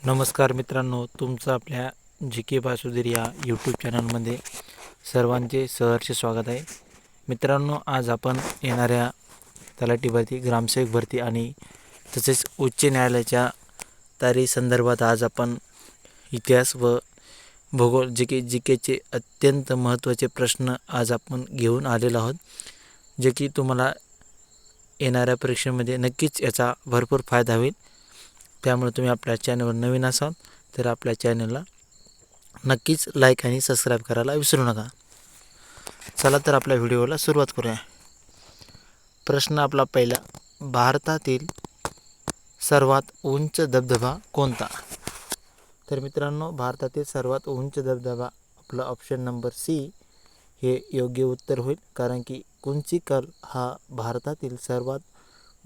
नमस्कार मित्रांनो, तुमचं आपल्या जी के बासुदीर या यूट्यूब चॅनलमध्ये सर्वांचे सहर्ष स्वागत आहे. मित्रांनो, आज आपण येणाऱ्या तलाठी भरती, ग्रामसेवक भरती आणि तसेच उच्च न्यायालयाच्या तारीख संदर्भात आज आपण इतिहास व भूगोल जी केचे अत्यंत महत्त्वाचे प्रश्न आज आपण घेऊन आलेलो आहोत, जे की तुम्हाला येणाऱ्या परीक्षेमध्ये नक्कीच याचा भरपूर फायदा होईल. त्यामुळे तुम्ही आपल्या चॅनलवर नवीन असाल तर आपल्या चॅनलला नक्कीच लाईक आणि सबस्क्राईब करायला विसरू नका. चला तर आपल्या व्हिडिओला सुरुवात करूया. प्रश्न आपला पहिला, भारतातील सर्वात उंच धबधबा कोणता? तर मित्रांनो, भारतातील सर्वात उंच धबधबा आपला ऑप्शन नंबर सी हे योग्य उत्तर होईल, कारण की कुंचिकल हा भारतातील सर्वात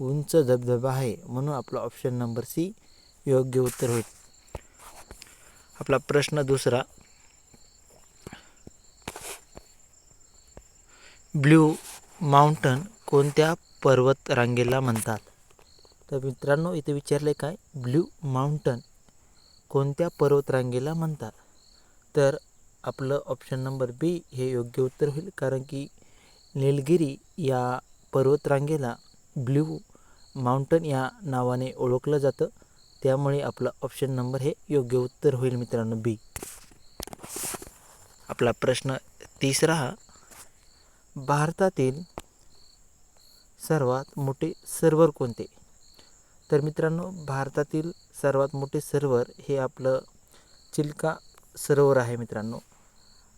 उंच धबधबा आहे, म्हणून आपला ऑप्शन नंबर सी योग्य उत्तर होईल. आपला प्रश्न दुसरा, ब्ल्यू माउंटन कोणत्या पर्वत रांगेला म्हणतात? तर मित्रांनो, इथे विचारले काय, ब्ल्यू माउंटन कोणत्या पर्वत रांगेला म्हणतात? तर आपलं ऑप्शन नंबर बी हे योग्य उत्तर होईल, कारण की निलगिरी या पर्वत रांगेला ब्ल्यू माउंटन या नावाने ओळखलं जातं, त्यामुळे आपलं ऑप्शन नंबर हे योग्य उत्तर होईल मित्रांनो, बी. आपला प्रश्न तिसरा, भारतातील सर्वात मोठे सरोवर कोणते? तर मित्रांनो, भारतातील सर्वात मोठे सरोवर हे आपलं चिल्का सरोवर आहे मित्रांनो.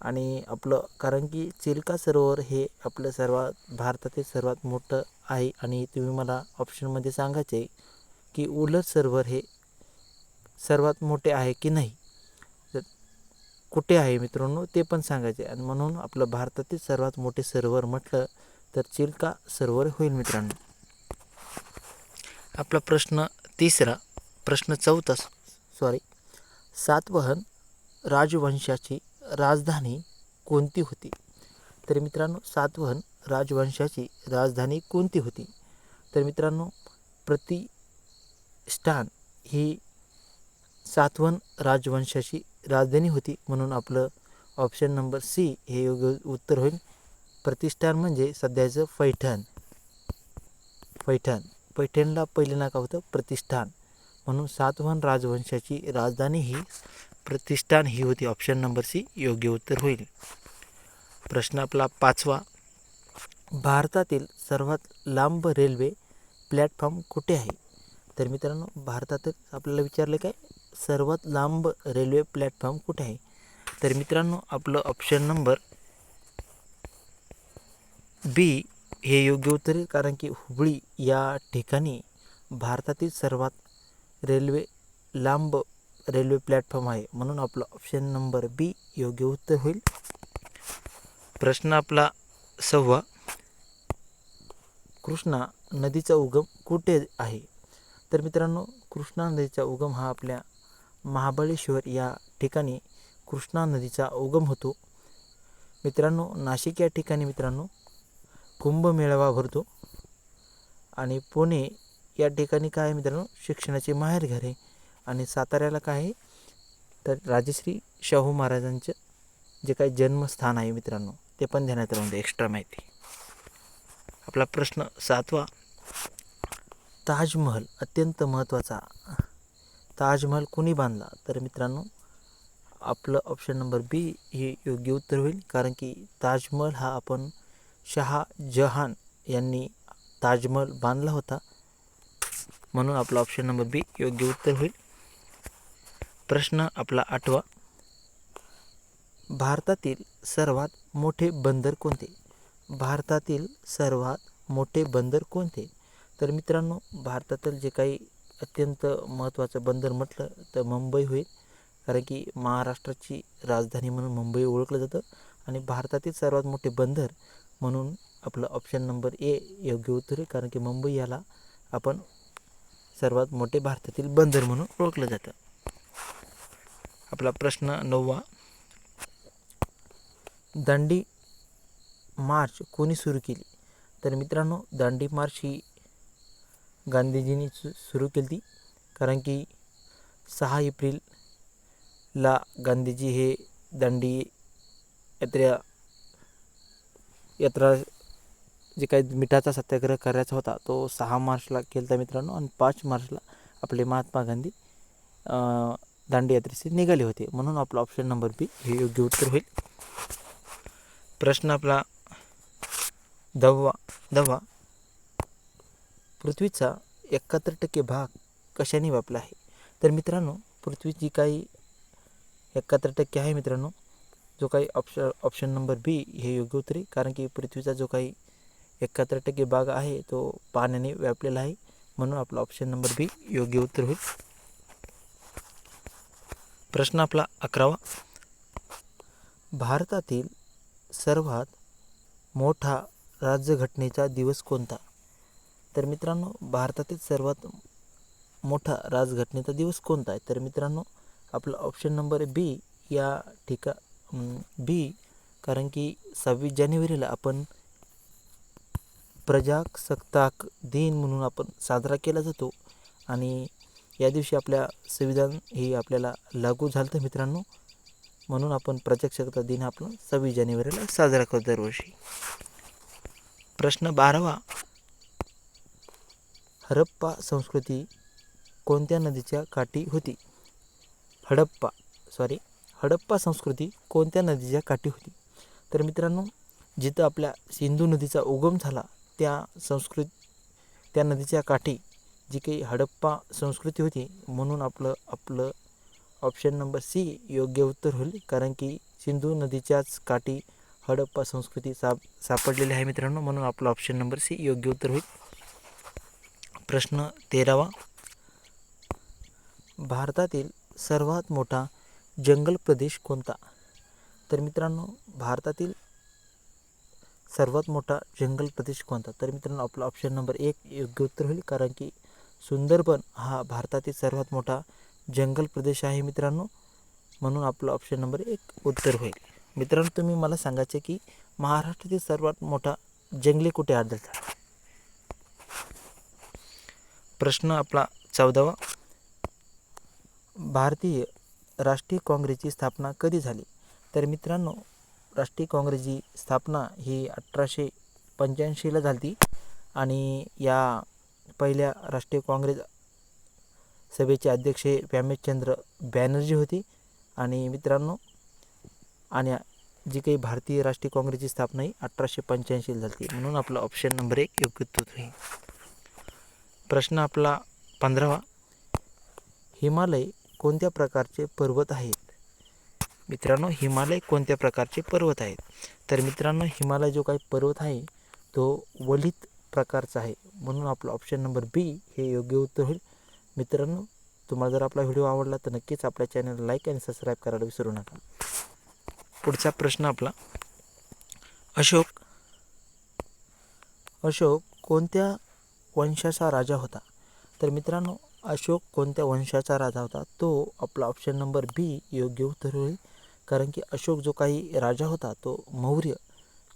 आणि आपलं, कारण की चिल्का सरोवर हे आपलं भारतातील सर्वात मोठं आहे. आणि तुम्ही मला ऑप्शनमध्ये सांगायचे की उलर सरोवर हे सर्वात मोठे आहे की नाही, तर कुठे आहे मित्रांनो ते पण सांगायचे. आणि म्हणून आपलं भारतातील सर्वात मोठे सरोवर म्हटलं तर चिल्का सरोवर होईल मित्रांनो. आपला प्रश्न चौथा, सातवाहन राजवंशाची राजधानी कोणती होती? तर मित्रांनो, सातवाहन राजवंशाची राजधानी कोणती होती? तर मित्रांनो, प्रतिष्ठान ही सातवाहन राजवंशाची राजधानी होती, म्हणून आपलं ऑप्शन नंबर सी हे योग्य उत्तर होईल. प्रतिष्ठान म्हणजे सध्याचं पैठणला पहिले नाव होतं प्रतिष्ठान, म्हणून सातवाहन राजवंशाची राजधानी ही प्रतिष्ठान ही होती. ऑप्शन नंबर सी योग्य उत्तर होईल. प्रश्न आपला पाचवा, भारतातील सर्वात लांब रेल्वे प्लॅटफॉर्म कुठे आहे? तर मित्रांनो, भारतातील आपल्याला विचारले काय, सर्वात लांब रेल्वे प्लॅटफॉर्म कुठे आहे? तर मित्रांनो, आपलं ऑप्शन नंबर बी हे योग्य उत्तर आहे, कारण की हुबळी या ठिकाणी भारतातील सर्वात लांब रेल्वे प्लॅटफॉर्म आहे, म्हणून आपलं ऑप्शन नंबर बी योग्य उत्तर होईल. प्रश्न आपला सहावा, कृष्णा नदीचा उगम कुठे आहे? तर मित्रांनो, कृष्णा नदीचा उगम हा आपल्या महाबळेश्वर या ठिकाणी कृष्णा नदीचा उगम होतो मित्रांनो. नाशिक या ठिकाणी मित्रांनो कुंभमेळावा भरतो. आणि पुणे या ठिकाणी काय आहे मित्रांनो, शिक्षणाचे माहेरघर आहे. आणि साताऱ्याला काय आहे, तर राजश्री शाहू महाराजांचं जे काही जन्मस्थान आहे मित्रांनो, ते पण ध्यानात राहून दे, एक्स्ट्रा माहिती. आपला प्रश्न सातवा, ताजमहल अत्यंत महत्त्वाचा, ताजमहल कुणी बांधला? तर मित्रांनो, आपलं ऑप्शन नंबर बी हे योग्य उत्तर होईल, कारण की ताजमहल हा आपण शहाजहान यांनी ताजमहल बांधला होता, म्हणून आपला ऑप्शन नंबर बी योग्य उत्तर होईल. प्रश्न आपला आठवा, भारतातील सर्वात मोठे बंदर कोणते? भारतातील सर्वात मोठे बंदर कोणते? तर मित्रांनो, भारतातील जे काही अत्यंत महत्त्वाचं बंदर म्हटलं तर मुंबई होईल, कारण की महाराष्ट्राची राजधानी म्हणून मुंबई ओळखलं जातं. आणि भारतातील सर्वात मोठे बंदर म्हणून आपलं ऑप्शन नंबर ए योग्य उत्तर आहे, कारण की मुंबई याला आपण सर्वात मोठे भारतातील बंदर म्हणून ओळखलं जातं. आपला प्रश्न नववा, दांडी मार्च कोणी सुरू केली? तर मित्रांनो, दांडी मार्च ही गांधीजींनी सुरू केली, कारण की 6 एप्रिलला गांधीजी हे दांडी यात्रा जे काही मिठाचा सत्याग्रह करायचा होता तो 6 मार्चला केला होता मित्रांनो, आणि 5 मार्चला आपले महात्मा गांधी दांडी यात्रेचे निघाले होते. म्हणून आपला ऑप्शन नंबर बी हे योग्य उत्तर होईल. प्रश्न आपला 10वा. पृथ्वीचा 71% भाग कशाने व्यापला आहे? तर मित्रांनो, पृथ्वी जी काही 71% आहे मित्रांनो, जो काही ऑप्शन नंबर बी हे योग्य उत्तर आहे. कारण की पृथ्वीचा जो काही 71% भाग आहे तो पाण्याने व्यापलेला आहे. म्हणून आपला ऑप्शन नंबर बी योग्य उत्तर होईल. प्रश्न आपला 11वा. भारतातील सर्वात मोठा राज्यघटनेचा दिवस कोणता? तर मित्रांनो, भारतातील सर्वात मोठा राज्यघटनेचा दिवस कोणता आहे? तर मित्रांनो, आपला ऑप्शन नंबर बी या बी, कारण की 26 जानेवारीला आपण प्रजासत्ताक दिन म्हणून आपण साजरा केला जातो, आणि या दिवशी आपल्या संविधान हे आपल्याला लागू झालं होतं मित्रांनो. म्हणून आपण प्रजासत्ताक दिन आपण 26 जानेवारीला साजरा करतो दरवर्षी. प्रश्न 12वा. हडप्पा संस्कृती कोणत्या नदीच्या काठी होती? हडप्पा संस्कृती कोणत्या नदीच्या काठी होती? तर मित्रांनो, जिथं आपल्या सिंधू नदीचा उगम झाला त्या नदीच्या काठी जी काही हडप्पा संस्कृती होती. म्हणून आपलं ऑप्शन नंबर सी योग्य उत्तर होईल. कारण की सिंधू नदीच्याच काठी हडप्पा संस्कृती सापडलेली आहे मित्रांनो. म्हणून आपलं ऑप्शन नंबर सी योग्य उत्तर होईल. प्रश्न 13वा. भारतातील सर्वात मोठा जंगल प्रदेश कोणता? तर मित्रांनो, भारतातील सर्वात मोठा जंगल प्रदेश कोणता? तर मित्रांनो, आपला ऑप्शन नंबर 1 योग्य उत्तर होईल. कारण की सुंदरबन हा भारतातील सर्वात मोठा जंगल प्रदेश आहे मित्रांनो. म्हणून आपलं ऑप्शन नंबर 1 उत्तर होईल. मित्रांनो, तुम्ही मला सांगायचे की महाराष्ट्रातील सर्वात मोठा जंगले कुठे आढळतात? प्रश्न आपला 14वा. भारतीय राष्ट्रीय काँग्रेसची स्थापना कधी झाली? तर मित्रांनो, राष्ट्रीय काँग्रेसची स्थापना ही 1885ला झाली, आणि या पहिल्या राष्ट्रीय काँग्रेस सभेचे अध्यक्ष हे व्यामेशचंद्र बॅनर्जी होते. आणि मित्रांनो, आणि जी काही भारतीय राष्ट्रीय काँग्रेसची स्थापना ही 1885ला झाली. म्हणून आपला ऑप्शन नंबर 1 योग्य उत्तर होईल. प्रश्न आपला 15वा. हिमालय कोणत्या प्रकारचे पर्वत आहेत? मित्रांनो, हिमालय कोणत्या प्रकारचे पर्वत आहेत? तर मित्रांनो, हिमालय जो काही पर्वत आहे तो वलित प्रकारचा आहे. म्हणून आपलं ऑप्शन नंबर बी हे योग्य उत्तर होईल. मित्रांनो, तुम्हाला जर आपला व्हिडिओ आवडला तर नक्कीच आपल्या चॅनलला लाईक आणि सबस्क्राईब करायला विसरू नका. पुढचा प्रश्न आपला, अशोक कोणत्या वंशाचा राजा होता? तर मित्रांनो, अशोक कोणत्या वंशाचा राजा होता? तो आपला ऑप्शन नंबर बी योग्य उत्तर होईल. कारण की अशोक जो काही राजा होता तो मौर्य,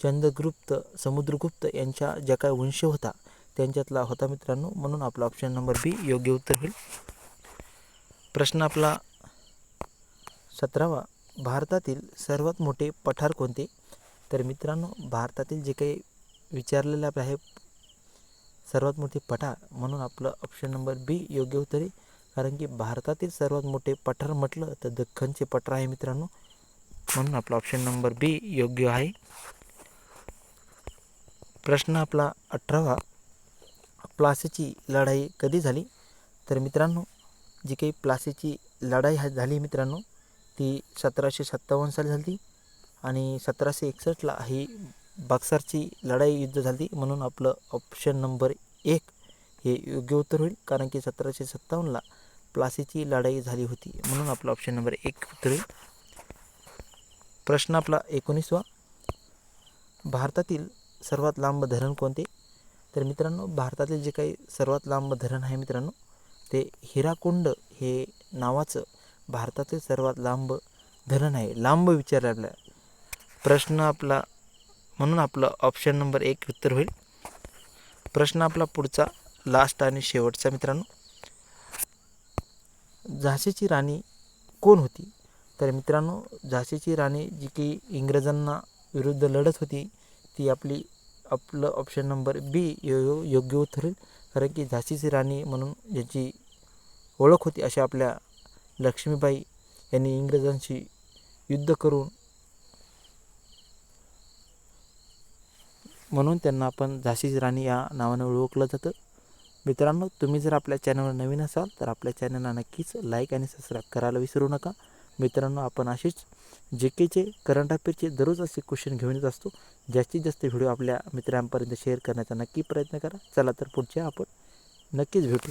चंद्रगुप्त, समुद्रगुप्त यांच्या ज्या काही वंश होता त्यांच्यातला होता मित्रांनो. म्हणून आपला ऑप्शन नंबर बी योग्य उत्तर होईल. प्रश्न आपला 17वा. भारतातील सर्वात मोठे पठार कोणते? तर मित्रांनो, भारतातील जे काही विचारलेलं आहे सर्वात मोठे पठार, म्हणून आपलं ऑप्शन नंबर बी योग्य उत्तर आहे. कारण की भारतातील सर्वात मोठे पठार म्हटलं तर दख्खनचे पठार आहे मित्रांनो. म्हणून आपला ऑप्शन नंबर बी योग्य आहे. प्रश्न आपला 18वा. प्लासीची लढाई कधी झाली? तर मित्रांनो, जी काही प्लासीची लढाई झाली मित्रांनो ती 1757 साली झाली, आणि 1761ला ही बक्सरची लढाई युद्ध झाली. म्हणून आपलं ऑप्शन नंबर 1 हे योग्य उत्तर होईल. कारण की 1757ला प्लासीची लढाई झाली होती. म्हणून आपलं ऑप्शन नंबर 1 उत्तर होईल. प्रश्न आपला 19वा. भारतातील सर्वात लांब धरण कोणते? तर मित्रांनो, भारतातील जे काही सर्वात लांब धरण आहे मित्रांनो ते हिराकुंड हे नावाचं भारतातील सर्वात लांब धरण आहे. लांब विचारलेला प्रश्न आपला, म्हणून आपलं ऑप्शन नंबर 1 उत्तर होईल. प्रश्न आपला पुढचा लास्ट आणि शेवटचा मित्रांनो, झाशीची राणी कोण होती? तर मित्रांनो, झाशीची राणी जी की इंग्रजांना विरुद्ध लढत होती ती आपलं ऑप्शन नंबर बी योग्य उत्तर ठरेल. कारण की झाशीची राणी म्हणून ज्याची ओळख होती अशा आपल्या लक्ष्मीबाई यांनी इंग्रजांशी युद्ध करून म्हणून त्यांना आपण झाशीची राणी या नावाने ओळखलं जातं. मित्रांनो, तुम्ही जर आपल्या चॅनलवर नवीन असाल तर आपल्या चॅनलला नक्कीच लाईक आणि सबस्क्राईब करायला विसरू नका. मित्रांनो, आपण असेच जे केचे करंट अफेअरचे दररोज असे क्वेश्चन घेऊन येत असतो. जास्तीत जास्त व्हिडिओ आपल्या मित्रांपर्यंत शेअर करण्याचा नक्की प्रयत्न करा. चला तर पुढच्या आपण नक्कीच भेटू.